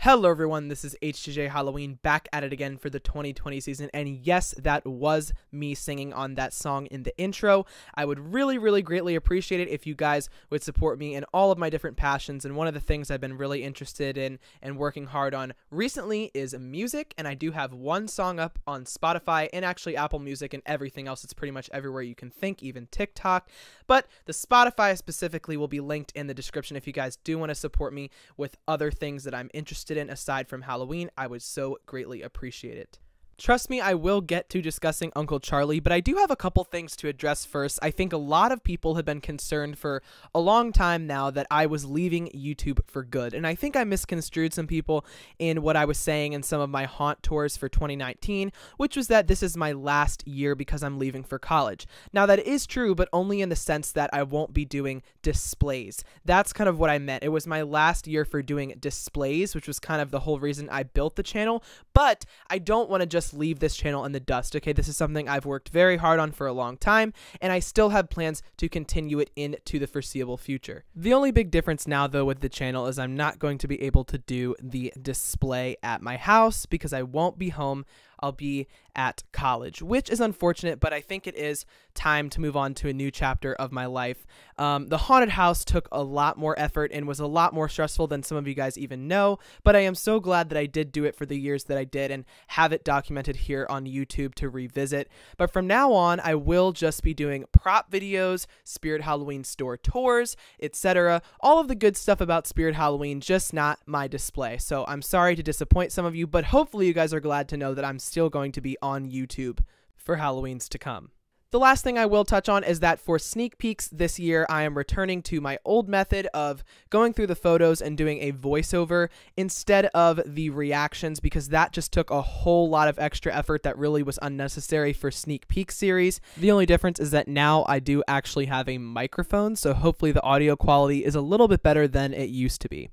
Hello everyone, this is HJJ Halloween back at it again for the 2020 season, and yes, that was me singing on that song in the intro. I would really greatly appreciate it if you guys would support me in all of my different passions, and one of the things I've been really interested in and working hard on recently is music, and I do have one song up on Spotify and actually Apple Music and everything else. It's pretty much everywhere you can think, even TikTok, but the Spotify specifically will be linked in the description if you guys do want to support me with other things that I'm interested in aside from Halloween. I would so greatly appreciate it. Trust me, I will get to discussing Uncle Charlie, but I do have a couple things to address first. I think a lot of people have been concerned for a long time now that I was leaving YouTube for good, and I think I misconstrued some people in what I was saying in some of my haunt tours for 2019, which was that this is my last year because I'm leaving for college. Now, that is true, but only in the sense that I won't be doing displays. That's kind of what I meant. It was my last year for doing displays, which was kind of the whole reason I built the channel, but I don't want to just leave this channel in the dust. Okay, this is something I've worked very hard on for a long time, and I still have plans to continue it into the foreseeable future. The only big difference now though with the channel is I'm not going to be able to do the display at my house because I won't be home. I'll be at college, which is unfortunate, but I think it is time to move on to a new chapter of my life. The haunted house took a lot more effort and was a lot more stressful than some of you guys even know, but I am so glad that I did do it for the years that I did and have it documented here on YouTube to revisit. But from now on, I will just be doing prop videos, Spirit Halloween store tours, etc. All of the good stuff about Spirit Halloween, just not my display. So I'm sorry to disappoint some of you, but hopefully you guys are glad to know that I'm still going to be on YouTube for Halloweens to come. The last thing I will touch on is that for sneak peeks this year, I am returning to my old method of going through the photos and doing a voiceover instead of the reactions, because that just took a whole lot of extra effort that really was unnecessary for sneak peek series. The only difference is that now I do actually have a microphone, so hopefully the audio quality is a little bit better than it used to be.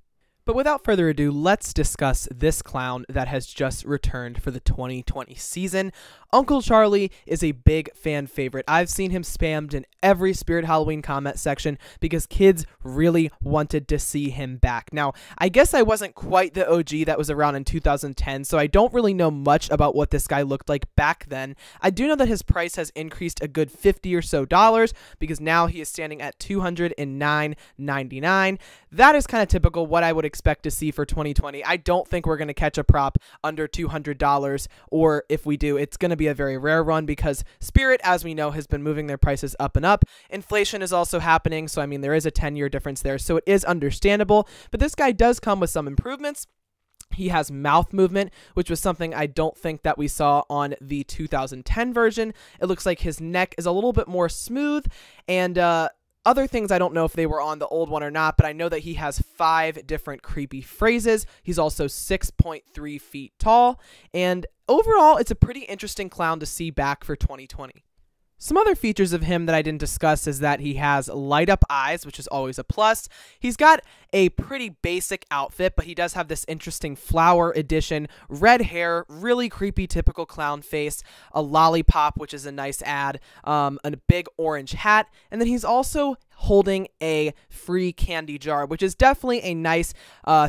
But without further ado, let's discuss this clown that has just returned for the 2020 season. Uncle Charlie is a big fan favorite. I've seen him spammed in every Spirit Halloween comment section because kids really wanted to see him back. Now, I guess I wasn't quite the OG that was around in 2010, so I don't really know much about what this guy looked like back then. I do know that his price has increased a good $50 or so because now he is standing at $209.99. That is kind of typical what I would expect to see for 2020. I don't think we're going to catch a prop under $200, or if we do, it's going to be a very rare run because Spirit, as we know, has been moving their prices up and up. Inflation is also happening, so I mean, there is a 10-year difference there, so it is understandable, but this guy does come with some improvements. He has mouth movement, which was something I don't think that we saw on the 2010 version. It looks like his neck is a little bit more smooth, and other things, I don't know if they were on the old one or not, but I know that he has 5 different creepy phrases. He's also 6.3 feet tall, and overall, it's a pretty interesting clown to see back for 2020. Some other features of him that I didn't discuss is that he has light up eyes, which is always a plus. He's got a pretty basic outfit, but he does have this interesting flower edition, red hair, really creepy typical clown face, a lollipop, which is a nice ad, and a big orange hat, and then he's also holding a free candy jar, which is definitely a nice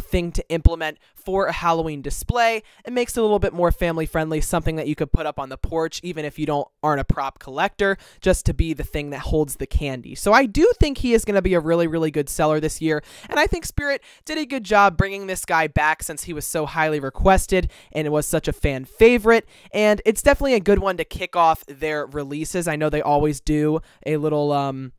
thing to implement for a Halloween display. It makes it a little bit more family friendly, something that you could put up on the porch even if you aren't a prop collector, just to be the thing that holds the candy. So I do think he is going to be a really good seller this year, and I think Spirit did a good job bringing this guy back since he was so highly requested and it was such a fan favorite, and it's definitely a good one to kick off their releases. I know they always do a little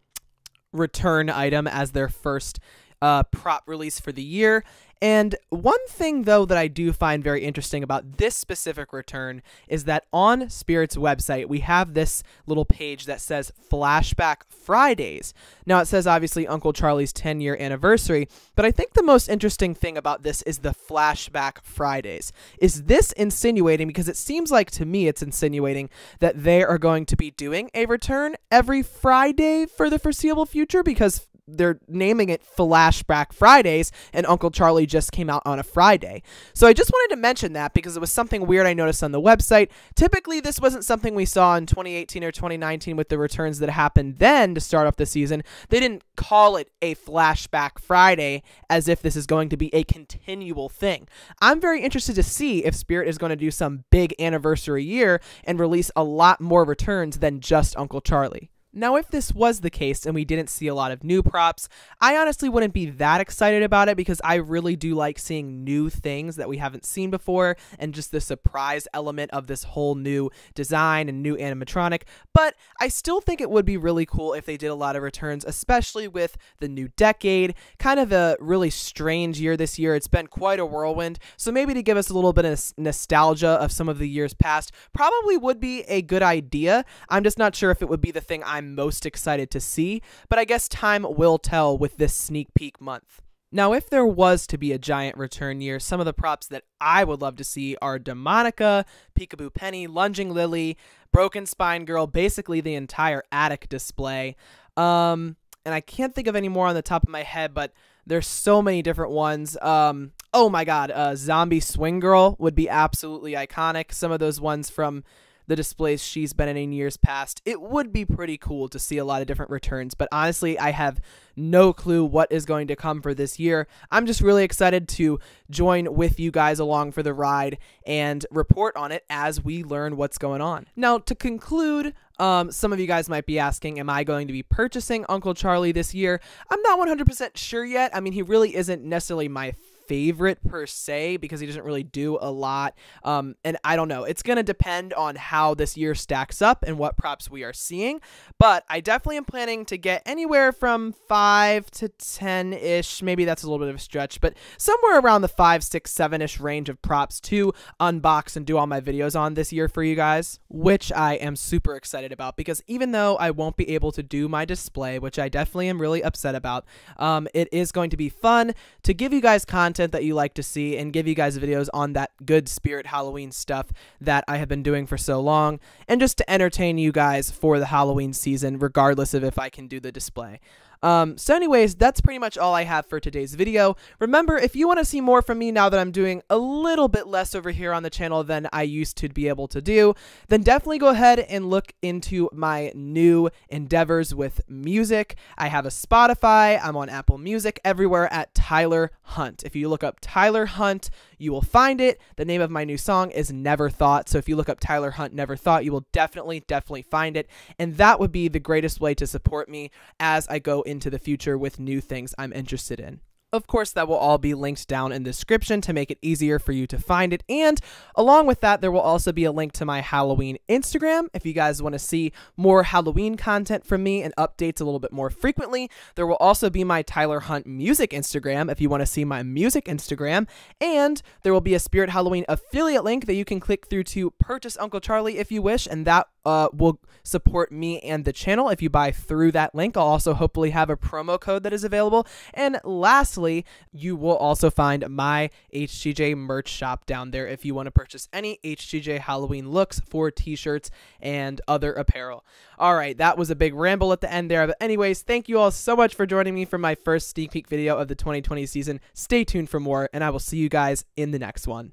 return item as their first prop release for the year. And one thing, though, that I do find very interesting about this specific return is that on Spirit's website, we have this little page that says Flashback Fridays. Now, it says, obviously, Uncle Charlie's 10-year anniversary, but I think the most interesting thing about this is the Flashback Fridays. Is this insinuating, because it seems like to me it's insinuating that they are going to be doing a return every Friday for the foreseeable future, because they're naming it Flashback Fridays, and Uncle Charlie just came out on a Friday. So I just wanted to mention that because it was something weird I noticed on the website. Typically, this wasn't something we saw in 2018 or 2019 with the returns that happened then to start off the season. They didn't call it a Flashback Friday as if this is going to be a continual thing. I'm very interested to see if Spirit is going to do some big anniversary year and release a lot more returns than just Uncle Charlie. Now, if this was the case and we didn't see a lot of new props, I honestly wouldn't be that excited about it because I really do like seeing new things that we haven't seen before and just the surprise element of this whole new design and new animatronic. But I still think it would be really cool if they did a lot of returns, especially with the new decade. Kind of a really strange year this year. It's been quite a whirlwind. So maybe to give us a little bit of nostalgia of some of the years past probably would be a good idea. I'm just not sure if it would be the thing I'm most excited to see, but I guess time will tell with this sneak peek month. Now, if there was to be a giant return year, some of the props that I would love to see are Demonica, Peekaboo Penny, Lunging Lily, Broken Spine Girl, basically the entire attic display. And I can't think of any more on the top of my head, but there's so many different ones. Oh my god, Zombie Swing Girl would be absolutely iconic. Some of those ones from the displays she's been in years past. It would be pretty cool to see a lot of different returns, but honestly, I have no clue what is going to come for this year. I'm just really excited to join with you guys along for the ride and report on it as we learn what's going on. Now, to conclude, some of you guys might be asking, am I going to be purchasing Uncle Charlie this year? I'm not 100% sure yet. I mean, he really isn't necessarily my favorite per se because he doesn't really do a lot, and I don't know, it's gonna depend on how this year stacks up and what props we are seeing, but I definitely am planning to get anywhere from 5 to 10-ish, maybe that's a little bit of a stretch, but somewhere around the 5, 6, 7-ish range of props to unbox and do all my videos on this year for you guys, which I am super excited about because even though I won't be able to do my display, which I definitely am really upset about, it is going to be fun to give you guys content that you like to see and give you guys videos on that good Spirit Halloween stuff that I have been doing for so long, and just to entertain you guys for the Halloween season regardless of if I can do the display. So anyways, that's pretty much all I have for today's video. Remember, if you want to see more from me now that I'm doing a little bit less over here on the channel than I used to be able to do, then definitely go ahead and look into my new endeavors with music. I have a Spotify, I'm on Apple Music, everywhere at Tyler Hunt. If you look up Tyler Hunt, you will find it. The name of my new song is Never Thought, so if you look up Tyler Hunt Never Thought, you will definitely find it, and that would be the greatest way to support me as I go into the future with new things I'm interested in. Of course, that will all be linked down in the description to make it easier for you to find it. And along with that, there will also be a link to my Halloween Instagram. If you guys want to see more Halloween content from me and updates a little bit more frequently, there will also be my Tyler Hunt Music Instagram if you want to see my music Instagram. And there will be a Spirit Halloween affiliate link that you can click through to purchase Uncle Charlie if you wish, and that will support me and the channel if you buy through that link. I'll also hopefully have a promo code that is available. And lastly, you will also find my HGJ merch shop down there if you want to purchase any HGJ Halloween looks for t-shirts and other apparel. All right, that was a big ramble at the end there. But anyways, thank you all so much for joining me for my first sneak peek video of the 2020 season. Stay tuned for more, and I will see you guys in the next one.